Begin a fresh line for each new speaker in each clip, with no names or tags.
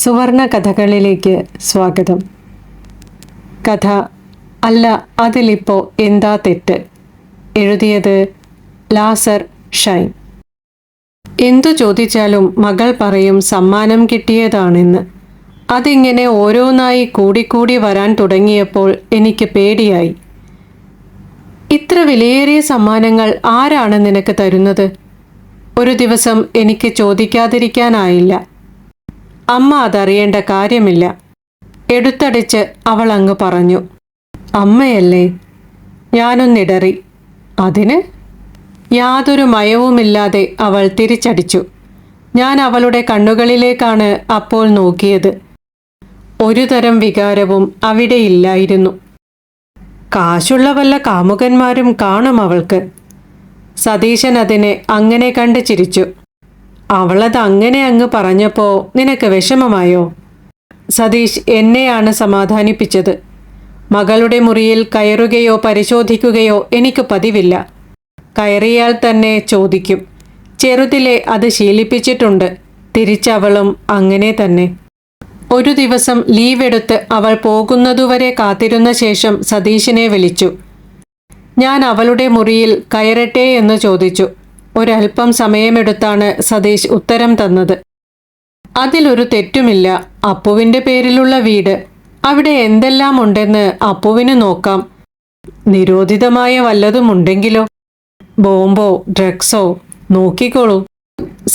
സുവർണ കഥകളിലേക്ക് സ്വാഗതം. കഥ അല്ല അതിലിപ്പോ എന്താ തെറ്റ്. എഴുതിയത് ലാസർ ഷൈൻ. എന്തു ചോദിച്ചാലും മകൾ പറയും സമ്മാനം കിട്ടിയതാണെന്ന്. അതിങ്ങനെ ഓരോന്നായി കൂടിക്കൂടി വരാൻ തുടങ്ങിയപ്പോൾ എനിക്ക് പേടിയായി. ഇത്ര വിലയേറിയ സമ്മാനങ്ങൾ ആരാണ് നിനക്ക് തരുന്നത്? ഒരു ദിവസം എനിക്ക് ചോദിക്കാതിരിക്കാനായില്ല. അമ്മ അതറിയേണ്ട കാര്യമില്ല. എടുത്തടിച്ച് അവൾ അങ്ങ് പറഞ്ഞു. അമ്മയല്ലേ? ഞാനൊന്നിടറി. അതിന്? യാതൊരു മയവുമില്ലാതെ അവൾ തിരിച്ചടിച്ചു. ഞാൻ അവളുടെ കണ്ണുകളിലേക്കാണ് അപ്പോൾ നോക്കിയത്. ഒരു തരം വികാരവും അവിടെയില്ലായിരുന്നു. കാശുള്ള വല്ല കാമുകന്മാരും കാണും അവൾക്ക്. സതീശൻ അതിനെ അങ്ങനെ കണ്ട് ചിരിച്ചു. അവളത് അങ്ങനെ അങ്ങ് പറഞ്ഞപ്പോൾ നിനക്ക് വിഷമമായോ? സതീഷ് എന്നെയാണ് സമാധാനിപ്പിച്ചത്. മകളുടെ മുറിയിൽ കയറുകയോ പരിശോധിക്കുകയോ എനിക്ക് പതിവില്ല. കയറിയാൽ തന്നെ ചോദിക്കും. ചെറുതിലെ അത് ശീലിപ്പിച്ചിട്ടുണ്ട്. തിരിച്ചവളും അങ്ങനെ തന്നെ. ഒരു ദിവസം ലീവ് എടുത്ത് അവൾ പോകുന്നതുവരെ കാത്തിരുന്ന ശേഷം സതീഷിനെ വിളിച്ചു. ഞാൻ അവളുടെ മുറിയിൽ കയറട്ടെ എന്ന് ചോദിച്ചു. ഒരൽപ്പം സമയമെടുത്താണ് സതീഷ് ഉത്തരം തന്നത്. അതിലൊരു തെറ്റുമില്ല. അപ്പുവിൻ്റെ പേരിലുള്ള വീട്. അവിടെ എന്തെല്ലാം ഉണ്ടെന്ന് അപ്പുവിന് നോക്കാം. നിരോധിതമായ വല്ലതുമുണ്ടെങ്കിലോ? ബോംബോ ഡ്രഗ്സോ? നോക്കിക്കോളൂ.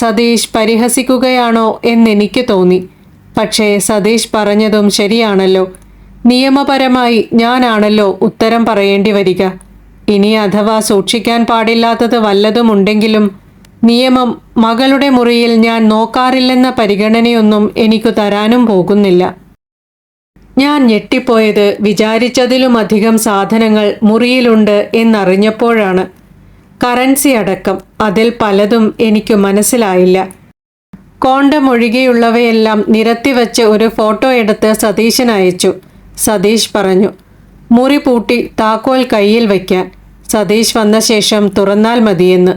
സതീഷ് പരിഹസിക്കുകയാണോ എന്നെനിക്ക് തോന്നി. പക്ഷേ സതീഷ് പറഞ്ഞതും ശരിയാണല്ലോ. നിയമപരമായി ഞാനാണല്ലോ ഉത്തരം പറയേണ്ടി വരിക. ഇനി അഥവാ സൂക്ഷിക്കാൻ പാടില്ലാത്തത് വല്ലതുമുണ്ടെങ്കിലും നിയമം മകളുടെ മുറിയിൽ ഞാൻ നോക്കാറില്ലെന്ന പരിഗണനയൊന്നും എനിക്ക് തരാനും പോകുന്നില്ല. ഞാൻ ഞെട്ടിപ്പോയത് വിചാരിച്ചതിലുമധികം സാധനങ്ങൾ മുറിയിലുണ്ട് എന്നറിഞ്ഞപ്പോഴാണ്. കറൻസി അടക്കം. അതിൽ പലതും എനിക്ക് മനസ്സിലായില്ല. കോണ്ടം ഒഴികെയുള്ളവയെല്ലാം നിരത്തിവെച്ച് ഒരു ഫോട്ടോ എടുത്ത് സതീശന് അയച്ചു. സതീഷ് പറഞ്ഞു, മുറി പൂട്ടി താക്കോൽ കയ്യിൽ വയ്ക്കാൻ. സതീഷ് വന്ന ശേഷം തുറന്നാൽ മതിയെന്ന്.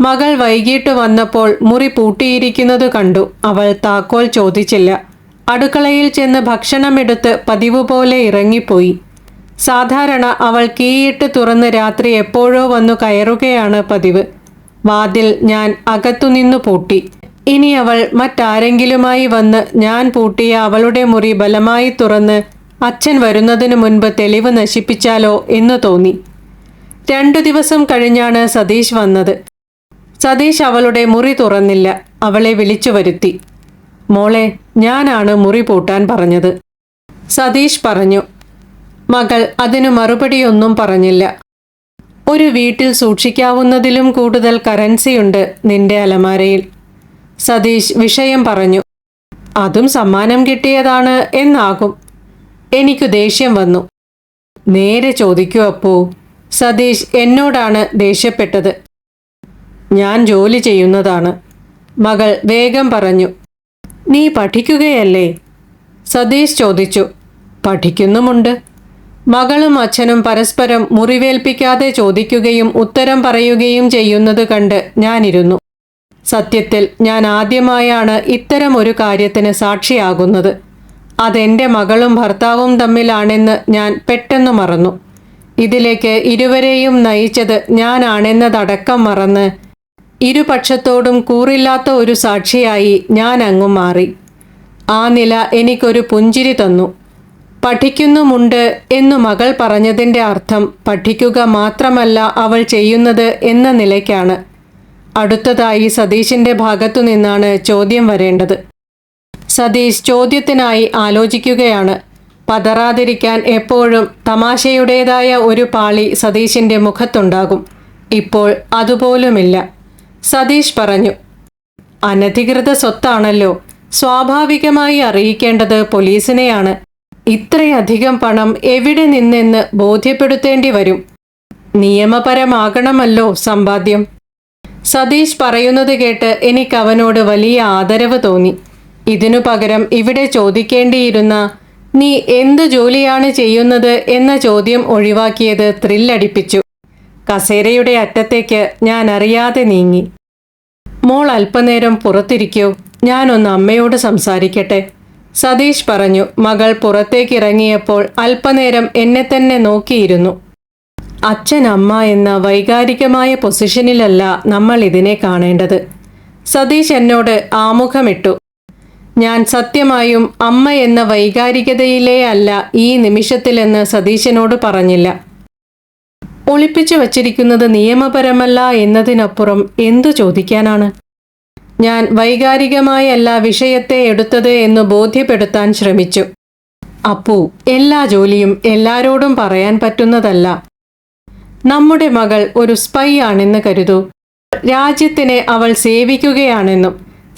മകൾ വൈകിട്ട് വന്നപ്പോൾ മുറി പൂട്ടിയിരിക്കുന്നത് കണ്ടു. അവൾ താക്കോൽ ചോദിച്ചില്ല. അടുക്കളയിൽ ചെന്ന് ഭക്ഷണമെടുത്ത് പതിവ് പോലെ ഇറങ്ങിപ്പോയി. സാധാരണ അവൾ കീയിട്ട് തുറന്ന് രാത്രി എപ്പോഴോ വന്നു കയറുകയാണ് പതിവ്. വാതിൽ ഞാൻ അകത്തുനിന്നു പൂട്ടി. ഇനി അവൾ മറ്റാരെങ്കിലുമായി വന്ന് ഞാൻ പൂട്ടിയ അവളുടെ മുറി ബലമായി തുറന്ന് അച്ഛൻ വരുന്നതിനു മുൻപ് തെളിവ് നശിപ്പിച്ചാലോ എന്ന് തോന്നി. 2 ദിവസം കഴിഞ്ഞാണ് സതീഷ് വന്നത്. സതീഷ് അവളുടെ മുറി തുറന്നില്ല. അവളെ വിളിച്ചു വരുത്തി. മോളെ, ഞാനാണ് മുറി പൂട്ടാൻ പറഞ്ഞത്, സതീഷ് പറഞ്ഞു. മകൾ അതിനു മറുപടിയൊന്നും പറഞ്ഞില്ല. ഒരു വീട്ടിൽ സൂക്ഷിക്കാവുന്നതിലും കൂടുതൽ കറൻസിയുണ്ട് നിന്റെ അലമാരയിൽ. സതീഷ് വിഷയം പറഞ്ഞു. അതും സമ്മാനം കിട്ടിയതാണ് എന്നാകും. എനിക്കു ദേഷ്യം വന്നു. നേരെ ചോദിക്കൂ അപ്പോ. സതീഷ് എന്നോടാണ് ദേഷ്യപ്പെട്ടത്. ഞാൻ ജോലി ചെയ്യുന്നതാണ്. മകൾ വേഗം പറഞ്ഞു. നീ പഠിക്കുകയല്ലേ? സതീഷ് ചോദിച്ചു. പഠിക്കുന്നുമുണ്ട്. മകളും അച്ഛനും പരസ്പരം മുറിവേൽപ്പിക്കാതെ ചോദിക്കുകയും ഉത്തരം പറയുകയും ചെയ്യുന്നത് കണ്ട് ഞാനിരുന്നു. സത്യത്തിൽ ഞാൻ ആദ്യമായാണ് ഇത്തരം ഒരു കാര്യത്തിന് സാക്ഷിയാകുന്നത്. അതെൻ്റെ മകളും ഭർത്താവും തമ്മിലാണെന്ന് ഞാൻ പെട്ടെന്ന് മറന്നു. ഇതിലേക്ക് ഇരുവരെയും നയിച്ചത് ഞാനാണെന്നതടക്കം മറന്ന് ഇരുപക്ഷത്തോടും കൂറില്ലാത്ത ഒരു സാക്ഷിയായി ഞാൻ അങ്ങു മാറി. ആ നില എനിക്കൊരു പുഞ്ചിരി തന്നു. പഠിക്കുന്നുമുണ്ട് എന്നു മകൾ പറഞ്ഞതിൻ്റെ അർത്ഥം പഠിക്കുക മാത്രമല്ല അവൾ ചെയ്യുന്നത് എന്ന നിലയ്ക്കാണ്. അടുത്തതായി സതീഷിൻ്റെ ഭാഗത്തു നിന്നാണ് ചോദ്യം വരേണ്ടത്. സതീഷ് ചോദ്യത്തിനായി ആലോചിക്കുകയാണ്. പതറാതിരിക്കാൻ എപ്പോഴും തമാശയുടേതായ ഒരു പാളി സതീഷിൻ്റെ മുഖത്തുണ്ടാകും. ഇപ്പോൾ അതുപോലുമില്ല. സതീഷ് പറഞ്ഞു. അനധികൃത സ്വത്താണല്ലോ. സ്വാഭാവികമായി അറിയിക്കേണ്ടത് പോലീസിനെയാണ്. ഇത്രയധികം പണം എവിടെ നിന്നെന്ന് ബോധ്യപ്പെടുത്തേണ്ടി വരും. നിയമപരമാകണമല്ലോ സമ്പാദ്യം. സതീഷ് പറയുന്നത് കേട്ട് എനിക്ക് അവനോട് വലിയ ആദരവ് തോന്നി. ഇതിനു പകരം ഇവിടെ ചോദിക്കേണ്ടിയിരുന്ന നീ എന്ത് ജോലിയാണ് ചെയ്യുന്നത് എന്ന ചോദ്യം ഒഴിവാക്കിയത് ത്രില്ലടിപ്പിച്ചു. കസേരയുടെ അറ്റത്തേക്ക് ഞാൻ അറിയാതെ നീങ്ങി. മോൾ അല്പനേരം പുറത്തിരിക്കൂ, ഞാനൊന്ന് അമ്മയോട് സംസാരിക്കട്ടെ. സതീഷ് പറഞ്ഞു. മകൾ പുറത്തേക്കിറങ്ങിയപ്പോൾ അല്പനേരം എന്നെ തന്നെ നോക്കിയിരുന്നു. അച്ഛൻ അമ്മ എന്ന വൈകാരികമായ പൊസിഷനിലല്ല നമ്മൾ ഇതിനെ കാണേണ്ടത്. സതീഷ് എന്നോട് ആമുഖമിട്ടു. ഞാൻ സത്യമായും അമ്മ എന്ന വൈകാരികതയിലേ അല്ല ഈ നിമിഷത്തിലെന്ന് സതീശനോട് പറഞ്ഞില്ല. ഒളിപ്പിച്ചു വച്ചിരിക്കുന്നത് നിയമപരമല്ല എന്നതിനപ്പുറം എന്തു ചോദിക്കാനാണ്? ഞാൻ വൈകാരികമായല്ല വിഷയത്തെ എടുത്തത് എന്ന് ബോധ്യപ്പെടുത്താൻ ശ്രമിച്ചു. അപ്പു, എല്ലാ ജോലിയും എല്ലാരോടും പറയാൻ പറ്റുന്നതല്ല. നമ്മുടെ മകൾ ഒരു സ്പൈ ആണെന്ന് കരുതൂ. രാജ്യത്തിനെ അവൾ സേവിക്കുകയാണെന്നും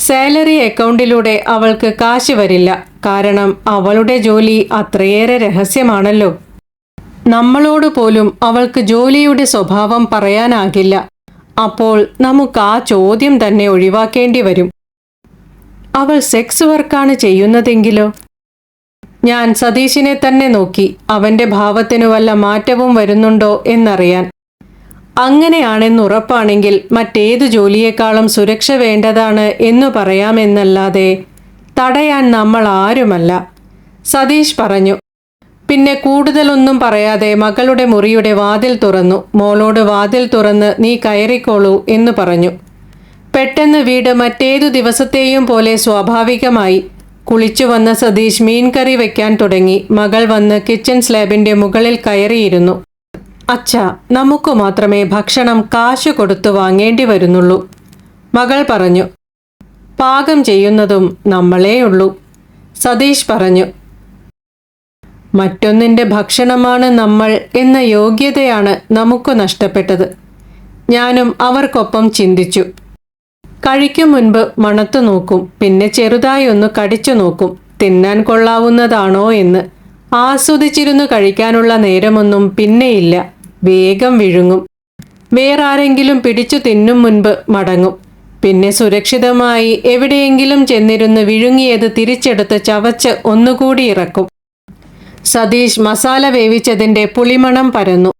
സാലറി അക്കൗണ്ടിലൂടെ അവൾക്ക് കാശ് വരില്ല. കാരണം അവളുടെ ജോലി അത്രയേറെ രഹസ്യമാണല്ലോ. നമ്മളോട് പോലും അവൾക്ക് ജോലിയുടെ സ്വഭാവം പറയാനാകില്ല. അപ്പോൾ നമുക്ക് ആ ചോദ്യം തന്നെ ഒഴിവാക്കേണ്ടി വരും. അവൾ സെക്സ് വർക്കാണ് ചെയ്യുന്നതെങ്കിലോ? ഞാൻ സതീശിനെ തന്നെ നോക്കി, അവന്റെ ഭാവത്തിനു വല്ല മാറ്റവും വരുന്നുണ്ടോ എന്നറിയാൻ. അങ്ങനെയാണെന്നുറപ്പാണെങ്കിൽ മറ്റേതു ജോലിയേക്കാളും സുരക്ഷ വേണ്ടതാണ് എന്നു പറയാമെന്നല്ലാതെ തടയാൻ നമ്മൾ ആരുമല്ല, സതീഷ് പറഞ്ഞു. പിന്നെ കൂടുതലൊന്നും പറയാതെ മകളുടെ മുറിയുടെ വാതിൽ തുറന്നു. മോളോട് വാതിൽ തുറന്ന് നീ കയറിക്കോളൂ എന്ന് പറഞ്ഞു. പെട്ടെന്ന് വീട് മറ്റേതു ദിവസത്തെയും പോലെ സ്വാഭാവികമായി. കുളിച്ചു വന്ന സതീഷ് മീൻകറി വെക്കാൻ തുടങ്ങി. മകൾ വന്ന് കിച്ചൺ സ്ലാബിന്റെ മുകളിൽ കയറിയിരുന്നു. അച്ഛാ, നമുക്ക് മാത്രമേ ഭക്ഷണം കാശ് കൊടുത്തു വാങ്ങേണ്ടി വരുന്നുള്ളൂ, മകൾ പറഞ്ഞു. പാകം ചെയ്യുന്നതും നമ്മളേ ഉള്ളൂ, സതീഷ് പറഞ്ഞു. മറ്റൊന്നിൻ്റെ ഭക്ഷണമാണ് നമ്മൾ എന്ന യോഗ്യതയാണ് നമുക്ക് നഷ്ടപ്പെട്ടത്. ഞാനും അവർക്കൊപ്പം ചിന്തിച്ചു. കഴിക്കും മുൻപ് മണത്തു നോക്കും, പിന്നെ ചെറുതായി ഒന്ന് കടിച്ചു നോക്കും, തിന്നാൻ കൊള്ളാവുന്നതാണോ എന്ന്. ആസ്വദിച്ചിരുന്നു കഴിക്കാനുള്ള നേരമൊന്നും പിന്നെയില്ല. വേഗം വിഴുങ്ങും. വേറാരെങ്കിലും പിടിച്ചു തിന്നും മുൻപ് മടങ്ങും. പിന്നെ സുരക്ഷിതമായി എവിടെയെങ്കിലും ചെന്നിരുന്ന് വിഴുങ്ങിയത് തിരിച്ചെടുത്ത് ചവച്ച് ഒന്നുകൂടി ഇറക്കും. സതീഷ് മസാല വേവിച്ചതിൻ്റെ പുളിമണം പരന്നു.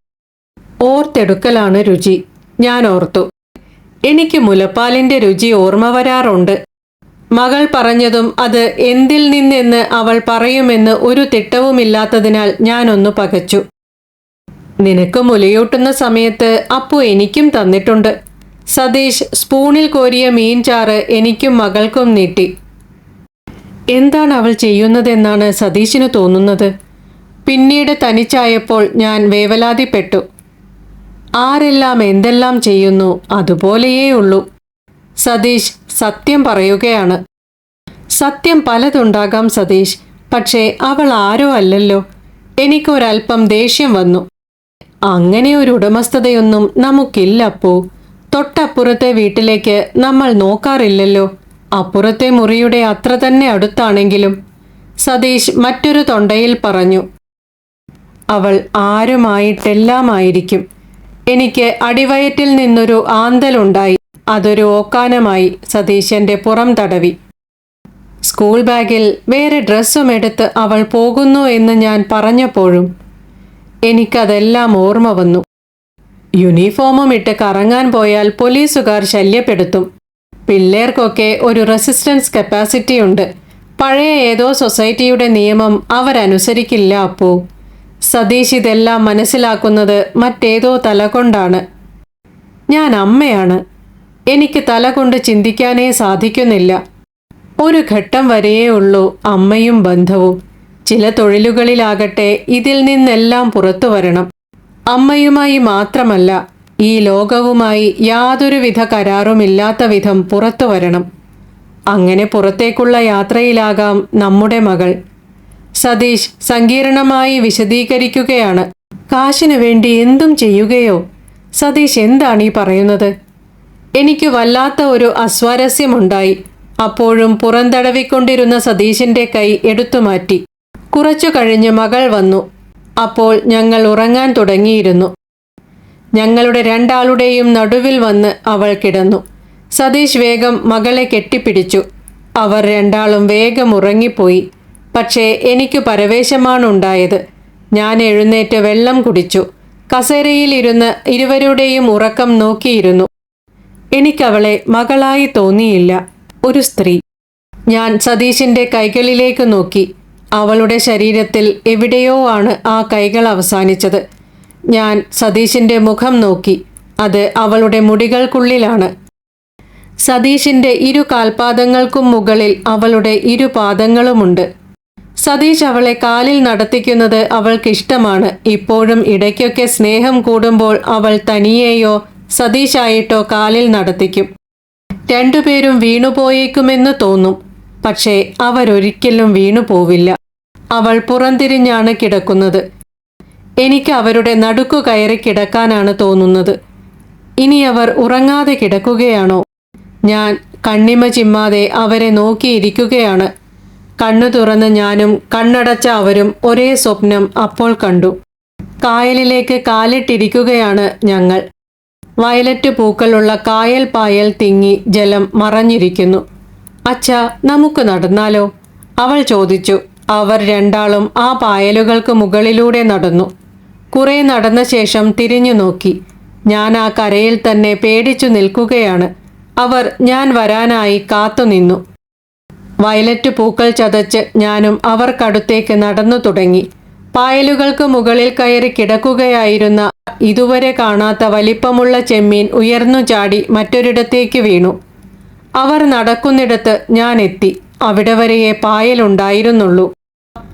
ഓർത്തെടുക്കലാണ് രുചി, ഞാൻ ഓർത്തു. എനിക്ക് മുലപ്പാലിൻ്റെ രുചി ഓർമ്മ വരാറുണ്ട്. മകൾ പറഞ്ഞതും അത് എന്തിൽ നിന്നെന്ന് അവൾ പറയുമെന്ന് ഒരു തിട്ടവുമില്ലാത്തതിനാൽ ഞാനൊന്നു പകച്ചു. നിനക്ക് മുലയൂട്ടുന്ന സമയത്ത് അപ്പു എനിക്കും തന്നിട്ടുണ്ട്. സതീഷ് സ്പൂണിൽ കോരിയ മീൻചാറ് എനിക്കും മകൾക്കും നീട്ടി. എന്താണ് അവൾ ചെയ്യുന്നതെന്നാണ് സതീഷിന് തോന്നുന്നത്? പിന്നീട് തനിച്ചായപ്പോൾ ഞാൻ വേവലാതിപ്പെട്ടു. ആരെല്ലാം എന്തെല്ലാം ചെയ്യുന്നു അതുപോലെയേ ഉള്ളൂ. സതീഷ് സത്യം പറയുകയാണ്. സത്യം പലതുണ്ടാകാം സതീഷ്, പക്ഷേ അവൾ ആരോ അല്ലല്ലോ. എനിക്കൊരൽപ്പം ദേഷ്യം വന്നു. അങ്ങനെ ഒരു ഉടമസ്ഥതയൊന്നും നമുക്കില്ലപ്പോ. തൊട്ടപ്പുറത്തെ വീട്ടിലേക്ക് നമ്മൾ നോക്കാറില്ലല്ലോ, അപ്പുറത്തെ മുറിയുടെ അത്ര തന്നെ അടുത്താണെങ്കിലും, സതീഷ് മറ്റൊരു തൊണ്ടയിൽ പറഞ്ഞു. അവൾ ആരുമായിട്ടെല്ലാമായിരിക്കും. എനിക്ക് അടിവയറ്റിൽ നിന്നൊരു ആന്തലുണ്ടായി. അതൊരു ഓക്കാനമായി. സതീശന്റെ പുറം തടവി. സ്കൂൾ ബാഗിൽ വേറെ ഡ്രസ്സും എടുത്ത് അവൾ പോകുന്നു എന്ന് ഞാൻ പറഞ്ഞപ്പോഴും എനിക്കതെല്ലാം ഓർമ്മ വന്നു. യൂണിഫോമും ഇട്ട് കറങ്ങാൻ പോയാൽ പോലീസുകാർ ശല്യപ്പെടുത്തും. പിള്ളേർക്കൊക്കെ ഒരു റെസിസ്റ്റൻസ് കപ്പാസിറ്റി ഉണ്ട്. പഴയ ഏതോ സൊസൈറ്റിയുടെ നിയമം അവരനുസരിക്കില്ല അപ്പോ. സതീഷ് ഇതെല്ലാം മനസ്സിലാക്കുന്നത് മറ്റേതോ തല കൊണ്ടാണ്. ഞാൻ അമ്മയാണ്. എനിക്ക് തല കൊണ്ട് ചിന്തിക്കാനേ സാധിക്കുന്നില്ല. ഒരു ഘട്ടം വരെയേ ഉള്ളൂ അമ്മയും ബന്ധവും. ചില തൊഴിലുകളിലാകട്ടെ ഇതിൽ നിന്നെല്ലാം പുറത്തു വരണം. അമ്മയുമായി മാത്രമല്ല, ഈ ലോകവുമായി യാതൊരുവിധ കരാറുമില്ലാത്ത വിധം പുറത്തു വരണം. അങ്ങനെ പുറത്തേക്കുള്ള യാത്രയിലാകാം നമ്മുടെ മകൾ. സതീഷ് സങ്കീർണമായി വിശദീകരിക്കുകയാണ്. കാശിനു വേണ്ടി എന്തും ചെയ്യുകയോ? സതീഷ് എന്താണ് ഈ പറയുന്നത്? എനിക്ക് വല്ലാത്ത ഒരു അസ്വാരസ്യമുണ്ടായി. അപ്പോഴും പുറന്തടവിക്കൊണ്ടിരുന്ന സതീഷിന്റെ കൈ എടുത്തുമാറ്റി. കുറച്ചു കഴിഞ്ഞ് മകൾ വന്നു. അപ്പോൾ ഞങ്ങൾ ഉറങ്ങാൻ തുടങ്ങിയിരുന്നു. ഞങ്ങളുടെ രണ്ടാളുടെയും നടുവിൽ വന്ന് അവൾ കിടന്നു. സതീഷ് വേഗം മകളെ കെട്ടിപ്പിടിച്ചു. അവർ രണ്ടാളും വേഗം ഉറങ്ങിപ്പോയി. പക്ഷേ എനിക്ക് പരവേശമാണുണ്ടായത്. ഞാൻ എഴുന്നേറ്റ് വെള്ളം കുടിച്ചു. കസേരയിലിരുന്ന് ഇരുവരുടെയും ഉറക്കം നോക്കിയിരുന്നു. എനിക്കവളെ മകളായി തോന്നിയില്ല, ഒരു സ്ത്രീ. ഞാൻ സതീശിൻ്റെ കൈകളിലേക്ക് നോക്കി. അവളുടെ ശരീരത്തിൽ എവിടെയോ ആണ് ആ കൈകൾ അവസാനിച്ചത്. ഞാൻ സതീശിൻ്റെ മുഖം നോക്കി. അത് അവളുടെ മുടികൾക്കുള്ളിലാണ്. സതീശിൻ്റെ ഇരു കാൽപാദങ്ങൾക്കും മുകളിൽ അവളുടെ ഇരു പാദങ്ങളുമുണ്ട്. സതീഷ് അവളെ കാലിൽ നടത്തിക്കുന്നത് അവൾക്കിഷ്ടമാണ്. ഇപ്പോഴും ഇടയ്ക്കൊക്കെ സ്നേഹം കൂടുമ്പോൾ അവൾ തനിയെയോ സതീഷായിട്ടോ കാലിൽ നടത്തിക്കും. രണ്ടുപേരും വീണുപോയേക്കുമെന്ന് തോന്നും. പക്ഷേ അവരൊരിക്കലും വീണുപോവില്ല. അവൾ പുറംതിരിഞ്ഞാണ് കിടക്കുന്നത്. എനിക്ക് അവരുടെ നടുക്കു കയറി കിടക്കാനാണ് തോന്നുന്നത്. ഇനി അവർ ഉറങ്ങാതെ കിടക്കുകയാണോ? ഞാൻ കണ്ണിമ ചിമ്മാതെ അവരെ നോക്കിയിരിക്കുകയാണ്. കണ്ണു തുറന്ന് ഞാനും കണ്ണടച്ച അവരും ഒരേ സ്വപ്നം അപ്പോൾ കണ്ടു. കായലിലേക്ക് കാലിട്ടിരിക്കുകയാണ് ഞങ്ങൾ. വയലറ്റ് പൂക്കളുള്ള കായൽ പായൽ തിങ്ങി ജലം മറഞ്ഞിരിക്കുന്നു. അച്ഛാ, നമുക്ക് നടന്നാലോ? അവൾ ചോദിച്ചു. അവർ രണ്ടാളും ആ പായലുകൾക്ക് മുകളിലൂടെ നടന്നു. കുറെ നടന്ന ശേഷം തിരിഞ്ഞു നോക്കി. ഞാൻ ആ കരയിൽ തന്നെ പേടിച്ചു നിൽക്കുകയാണ്. അവർ ഞാൻ വരാനായി കാത്തുനിന്നു. വയലറ്റ് പൂക്കൾ ചതച്ച് ഞാനും അവർക്കടുത്തേക്ക് നടന്നു തുടങ്ങി. പായലുകൾക്ക് മുകളിൽ കയറി കിടക്കുകയായിരുന്ന ഇതുവരെ കാണാത്ത വലിപ്പമുള്ള ചെമ്മീൻ ഉയർന്നു ചാടി മറ്റൊരിടത്തേക്ക് വീണു. അവർ നടക്കുന്നിടത്ത് ഞാൻ എത്തി. അവിടെ വരെയേ പായലുണ്ടായിരുന്നുള്ളൂ.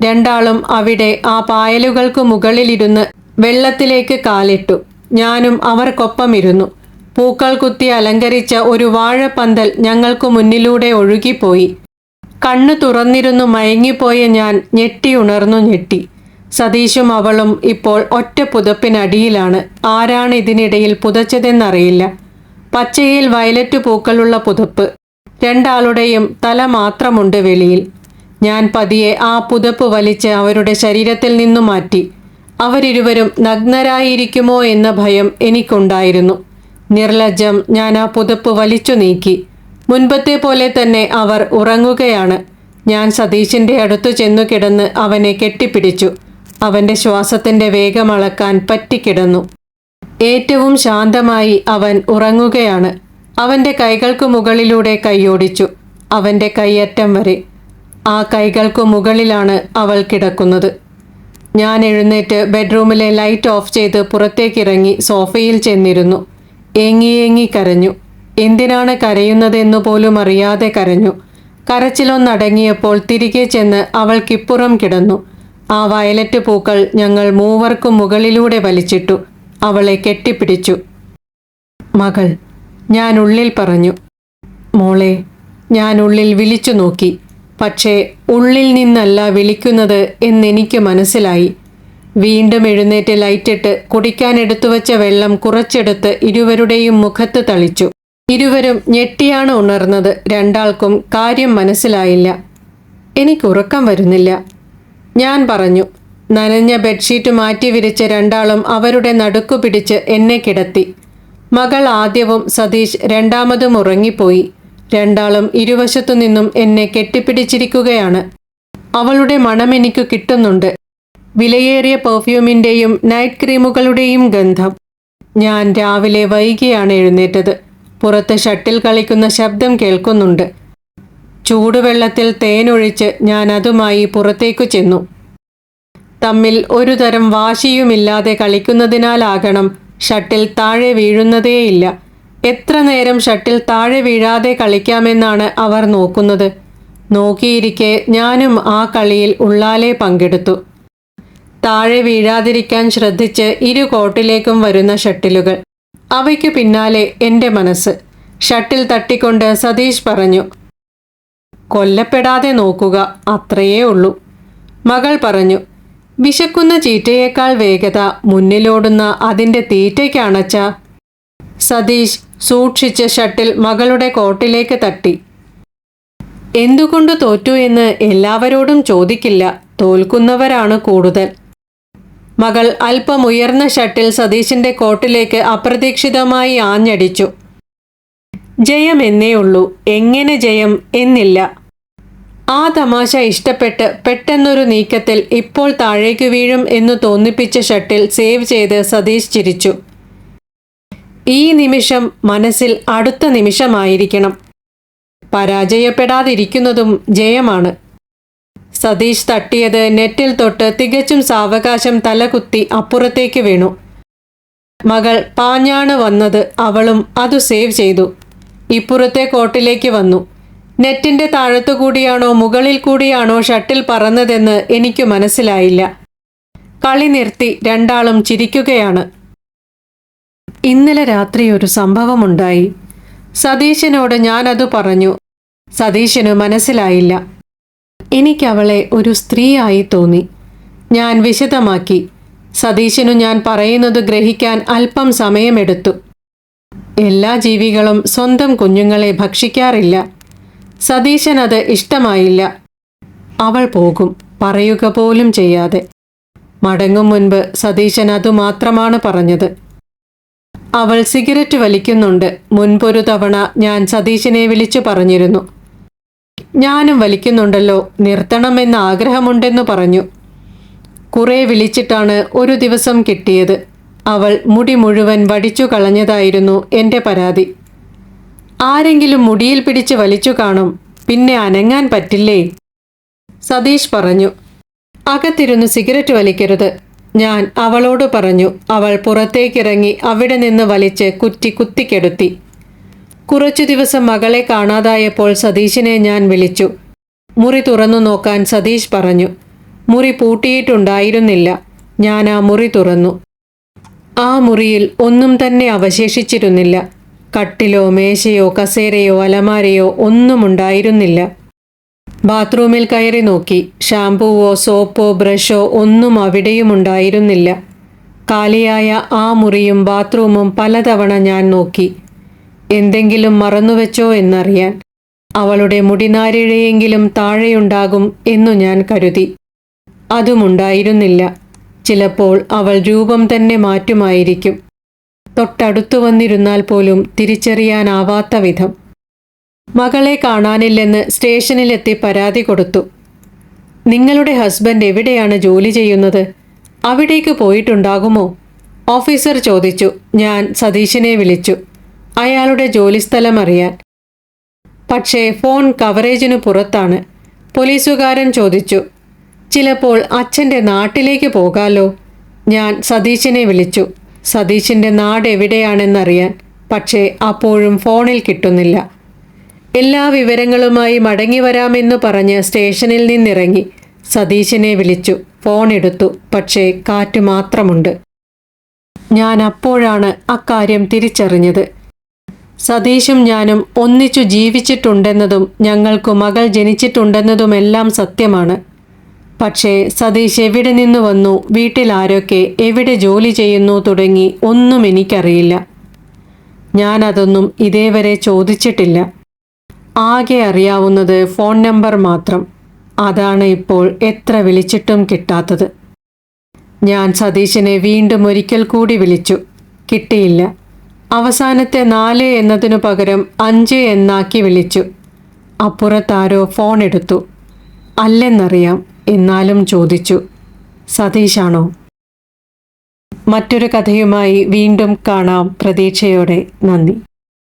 രണ്ടാളും അവിടെ ആ പായലുകൾക്ക് മുകളിലിരുന്ന് വെള്ളത്തിലേക്ക് കാലിട്ടു. ഞാനും അവർക്കൊപ്പമിരുന്നു. പൂക്കൾ കുത്തി അലങ്കരിച്ച ഒരു വാഴപ്പന്തൽ ഞങ്ങൾക്കു മുന്നിലൂടെ ഒഴുകിപ്പോയി. കണ്ണു തുറന്നിരുന്നു മയങ്ങിപ്പോയ ഞാൻ ഞെട്ടി. സതീഷും അവളും ഇപ്പോൾ ഒറ്റ പുതപ്പിനടിയിലാണ്. ആരാണ് ഇതിനിടയിൽ പുതച്ചതെന്നറിയില്ല. പച്ചയിൽ വയലറ്റ് പൂക്കളുള്ള പുതപ്പ്. രണ്ടാളുടെയും തല മാത്രമുണ്ട് വെളിയിൽ. ഞാൻ പതിയെ ആ പുതപ്പ് വലിച്ച് അവരുടെ ശരീരത്തിൽ നിന്നു മാറ്റി. അവരിരുവരും നഗ്നരായിരിക്കുമോ എന്ന ഭയം എനിക്കുണ്ടായിരുന്നു. നിർലജ്ജം ഞാൻ ആ പുതപ്പ് വലിച്ചു നീക്കി. മുൻപത്തെ പോലെ തന്നെ അവർ ഉറങ്ങുകയാണ്. ഞാൻ സതീശിൻ്റെ അടുത്തു ചെന്നു കിടന്ന് അവനെ കെട്ടിപ്പിടിച്ചു. അവൻ്റെ ശ്വാസത്തിൻ്റെ വേഗമളക്കാൻ പറ്റിക്കിടന്നു. ഏറ്റവും ശാന്തമായി അവൻ ഉറങ്ങുകയാണ്. അവൻ്റെ കൈകൾക്കു മുകളിലൂടെ കൈയോടിച്ചു. അവൻ്റെ കൈയറ്റം വരെ. ആ കൈകൾക്കു മുകളിലാണ് അവൾ കിടക്കുന്നത്. ഞാൻ എഴുന്നേറ്റ് ബെഡ്റൂമിലെ ലൈറ്റ് ഓഫ് ചെയ്ത് പുറത്തേക്കിറങ്ങി സോഫയിൽ ചെന്നിരുന്നു. ഏങ്ങി കരഞ്ഞു. എന്തിനാണ് കരയുന്നതെന്നു പോലും അറിയാതെ കരഞ്ഞു. കരച്ചിലൊന്നടങ്ങിയപ്പോൾ തിരികെ ചെന്ന് അവൾക്കിപ്പുറം കിടന്നു. ആ വയലറ്റ് പൂക്കൾ ഞങ്ങൾ മൂവർക്കും മുകളിലൂടെ വലിച്ചിട്ടു. അവളെ കെട്ടിപ്പിടിച്ചു. മകൾ, ഞാൻ ഉള്ളിൽ പറഞ്ഞു. മോളെ, ഞാൻ ഉള്ളിൽ വിളിച്ചു നോക്കി. പക്ഷേ ഉള്ളിൽ നിന്നല്ല വിളിക്കുന്നത് എന്നെനിക്ക് മനസ്സിലായി. വീണ്ടും എഴുന്നേറ്റ് ലൈറ്റിട്ട് കുടിക്കാൻ എടുത്തുവച്ച വെള്ളം കുറച്ചെടുത്ത് ഇരുവരുടെയും മുഖത്ത് തളിച്ചു. ഇരുവരും ഞെട്ടിയാണ് ഉണർന്നത്. രണ്ടാൾക്കും കാര്യം മനസ്സിലായില്ല. എനിക്കുറക്കം വരുന്നില്ല, ഞാൻ പറഞ്ഞു. നനഞ്ഞ ബെഡ്ഷീറ്റ് മാറ്റി വിരിച്ച് രണ്ടാളും അവരുടെ നടുക്കു പിടിച്ച് എന്നെ കിടത്തി. മകൾ ആദ്യവും സതീഷ് രണ്ടാമതും ഉറങ്ങിപ്പോയി. രണ്ടാളും ഇരുവശത്തു നിന്നും എന്നെ കെട്ടിപ്പിടിച്ചിരിക്കുകയാണ്. അവളുടെ മണം എനിക്ക് കിട്ടുന്നുണ്ട്. വിലയേറിയ പെർഫ്യൂമിൻ്റെയും നൈറ്റ് ക്രീമുകളുടെയും ഗന്ധം. ഞാൻ രാവിലെ വൈകിയാണ് എഴുന്നേറ്റത്. പുറത്ത് ഷട്ടിൽ കളിക്കുന്ന ശബ്ദം കേൾക്കുന്നുണ്ട്. ചൂടുവെള്ളത്തിൽ തേനൊഴിച്ച് ഞാൻ അതുമായി പുറത്തേക്കു ചെന്നു. തമ്മിൽ ഒരു തരം വാശിയുമില്ലാതെ കളിക്കുന്നതിനാലാകണം ഷട്ടിൽ താഴെ വീഴുന്നതേയില്ല. എത്ര നേരം ഷട്ടിൽ താഴെ വീഴാതെ കളിക്കാമെന്നാണ് അവർ നോക്കുന്നത്. നോക്കിയിരിക്കെ ഞാനും ആ കളിയിൽ ഉള്ളാലെ പങ്കെടുത്തു. താഴെ വീഴാതിരിക്കാൻ ശ്രദ്ധിച്ച് ഇരു കോർട്ടിലേക്കും വരുന്ന ഷട്ടിലുകൾ. അവയ്ക്കു പിന്നാലെ എൻ്റെ മനസ്സ്. ഷട്ടിൽ തട്ടിക്കൊണ്ട് സതീഷ് പറഞ്ഞു, കൊല്ലപ്പെടാതെ നോക്കുക, അത്രയേ ഉള്ളൂ. മകൾ പറഞ്ഞു, വിശക്കുന്ന ചീറ്റയേക്കാൾ വേഗത മുന്നിലോടുന്ന അതിൻ്റെ തീറ്റയ്ക്കാണച്ചാ. സതീഷ് സൂക്ഷിച്ച് ഷട്ടിൽ മകളുടെ കോർട്ടിലേക്ക് തട്ടി. എന്തുകൊണ്ട് തോറ്റു എന്ന് എല്ലാവരോടും ചോദിക്കില്ല, തോൽക്കുന്നവരാണ് കൂടുതൽ. മകൾ അല്പം ഉയർന്ന ഷട്ടിൽ സതീശിൻ്റെ കോർട്ടിലേക്ക് അപ്രതീക്ഷിതമായി ആഞ്ഞടിച്ചു. ജയം എന്നേ ഉള്ളൂ, എങ്ങനെ ജയം എന്നില്ല. ആ തമാശ ഇഷ്ടപ്പെട്ട് പെട്ടെന്നൊരു നീക്കത്തിൽ ഇപ്പോൾ താഴേക്ക് വീഴും എന്നു തോന്നിപ്പിച്ച ഷട്ടിൽ സേവ് ചെയ്ത് സതീഷ് ചിരിച്ചു. ഈ നിമിഷം മനസ്സിൽ അടുത്ത നിമിഷമായിരിക്കണം. പരാജയപ്പെടാതിരിക്കുന്നതും ജയമാണ്. സതീഷ് തട്ടിയത് നെറ്റിൽ തൊട്ട് തികച്ചും സാവകാശം തലകുത്തി അപ്പുറത്തേക്ക് വീണു. മകൾ പാഞ്ഞാണ് വന്നത്. അവളും അത് സേവ് ചെയ്തു. ഇപ്പുറത്തെ കോർട്ടിലേക്ക് വന്നു. നെറ്റിന്റെ താഴത്തുകൂടിയാണോ മുകളിൽ കൂടിയാണോ ഷട്ടിൽ പറന്നതെന്ന് എനിക്ക് മനസ്സിലായില്ല. കളി നിർത്തി രണ്ടാളും ചിരിക്കുകയാണ്. ഇന്നലെ രാത്രി ഒരു സംഭവമുണ്ടായി. സതീശനോട് ഞാനത് പറഞ്ഞു. സതീശനു മനസ്സിലായില്ല. എനിക്കവളെ ഒരു സ്ത്രീയായി തോന്നി. ഞാൻ വിശദമാക്കി. സതീശനു ഞാൻ പറയുന്നത് ഗ്രഹിക്കാൻ അല്പം സമയമെടുത്തു. എല്ലാ ജീവികളും സ്വന്തം കുഞ്ഞുങ്ങളെ ഭക്ഷിക്കാറില്ല. സതീശൻ അത് ഇഷ്ടമായില്ല. അവൾ പോകും, പറയുക പോലും ചെയ്യാതെ. മടങ്ങും മുൻപ് സതീശൻ അതുമാത്രമാണ് പറഞ്ഞത്. അവൾ സിഗരറ്റ് വലിക്കുന്നുണ്ട്. മുൻപൊരു തവണ ഞാൻ സതീശനെ വിളിച്ചു പറഞ്ഞിരുന്നു. ഞാനും വലിക്കുന്നുണ്ടല്ലോ, നിർത്തണമെന്ന ആഗ്രഹമുണ്ടെന്നു പറഞ്ഞു. കുറെ വിളിച്ചിട്ടാണ് ഒരു ദിവസം കിട്ടിയത്. അവൾ മുടി മുഴുവൻ വടിച്ചു കളഞ്ഞതായിരുന്നു എൻ്റെ പരാതി. ആരെങ്കിലും മുടിയിൽ പിടിച്ച് വലിച്ചു കാണും, പിന്നെ അനങ്ങാൻ പറ്റില്ലേ? സതീഷ് പറഞ്ഞു. അകത്തിരുന്ന് സിഗരറ്റ് വലിക്കരുത്. ഞാൻ അവളോട് പറഞ്ഞു. അവൾ പുറത്തേക്കിറങ്ങി അവിടെ നിന്ന് വലിച്ച് കുത്തിക്കെടുത്തി. കുറച്ചു ദിവസം മകളെ കാണാതായപ്പോൾ സതീശിനെ ഞാൻ വിളിച്ചു. മുറി തുറന്നു നോക്കാൻ സതീഷ് പറഞ്ഞു. മുറി പൂട്ടിയിട്ടുണ്ടായിരുന്നില്ല. ഞാൻ ആ മുറി തുറന്നു. ആ മുറിയിൽ ഒന്നും തന്നെ അവശേഷിച്ചിരുന്നില്ല. കട്ടിലോ മേശയോ കസേരയോ അലമാരയോ ഒന്നും ഉണ്ടായിരുന്നില്ല. ബാത്റൂമിൽ കയറി നോക്കി. ഷാംപൂവോ സോപ്പോ ബ്രഷോ ഒന്നും അവിടെയും ഉണ്ടായിരുന്നില്ല. കാലിയായ ആ മുറിയും ബാത്റൂമും പലതവണ ഞാൻ നോക്കി. എന്തെങ്കിലും മറന്നുവെച്ചോ എന്നറിയാൻ. അവളുടെ മുടിനാരിഴയെങ്കിലും താഴെയുണ്ടാകും എന്നു ഞാൻ കരുതി. അതുമുണ്ടായിരുന്നില്ല. ചിലപ്പോൾ അവൾ രൂപം തന്നെ മാറ്റുമായിരിക്കും. തൊട്ടടുത്തു വന്നിരുന്നാൽ പോലും തിരിച്ചറിയാനാവാത്ത വിധം. മകളെ കാണാനില്ലെന്ന് സ്റ്റേഷനിലെത്തി പരാതി കൊടുത്തു. നിങ്ങളുടെ ഹസ്ബൻഡ് എവിടെയാണ് ജോലി ചെയ്യുന്നത്? അവിടേക്ക് പോയിട്ടുണ്ടാകുമോ? ഓഫീസർ ചോദിച്ചു. ഞാൻ സതീശനെ വിളിച്ചു, അയാളുടെ ജോലിസ്ഥലം അറിയാൻ. പക്ഷേ ഫോൺ കവറേജിനു പുറത്താണ്. പോലീസുകാരൻ ചോദിച്ചു. ചിലപ്പോൾ അച്ഛൻ്റെ നാട്ടിലേക്ക് പോകാലോ? ഞാൻ സതീശനെ വിളിച്ചു. സതീശിൻ്റെ നാട് എവിടെയാണെന്നറിയാൻ. പക്ഷേ അപ്പോഴും ഫോണിൽ കിട്ടുന്നില്ല. എല്ലാ വിവരങ്ങളുമായി മടങ്ങി വരാമെന്ന് പറഞ്ഞ് സ്റ്റേഷനിൽ നിന്നിറങ്ങി. സതീശനെ വിളിച്ചു. ഫോൺ എടുത്തു. പക്ഷേ കാറ്റ് മാത്രമുണ്ട്. ഞാൻ അപ്പോഴാണ് അക്കാര്യം തിരിച്ചറിഞ്ഞത്. സതീശും ഞാനും ഒന്നിച്ചു ജീവിച്ചിട്ടുണ്ടെന്നതും ഞങ്ങൾക്കു മകൾ ജനിച്ചിട്ടുണ്ടെന്നതുമെല്ലാം സത്യമാണ്. പക്ഷേ സതീഷ് എവിടെ നിന്ന് വന്നു, വീട്ടിൽ ആരൊക്കെ, എവിടെ ജോലി ചെയ്യുന്നു തുടങ്ങി ഒന്നും എനിക്കറിയില്ല. ഞാനതൊന്നും ഇതേവരെ ചോദിച്ചിട്ടില്ല. ആകെ അറിയാവുന്നത് ഫോൺ നമ്പർ മാത്രം. അതാണ് ഇപ്പോൾ എത്ര വിളിച്ചിട്ടും കിട്ടാത്തത്. ഞാൻ സതീശനെ വീണ്ടും ഒരിക്കൽ കൂടി വിളിച്ചു. കിട്ടിയില്ല. അവസാനത്തെ 4 എന്നതിനു പകരം 5 എന്നാക്കി വിളിച്ചു. അപ്പുറത്താരോ ഫോൺ എടുത്തു. അല്ലെന്നറിയാം, എന്നാലും ചോദിച്ചു. സതീഷാണോ? മറ്റൊരു കഥയുമായി വീണ്ടും കാണാം. പ്രതീക്ഷയോടെ. നന്ദി.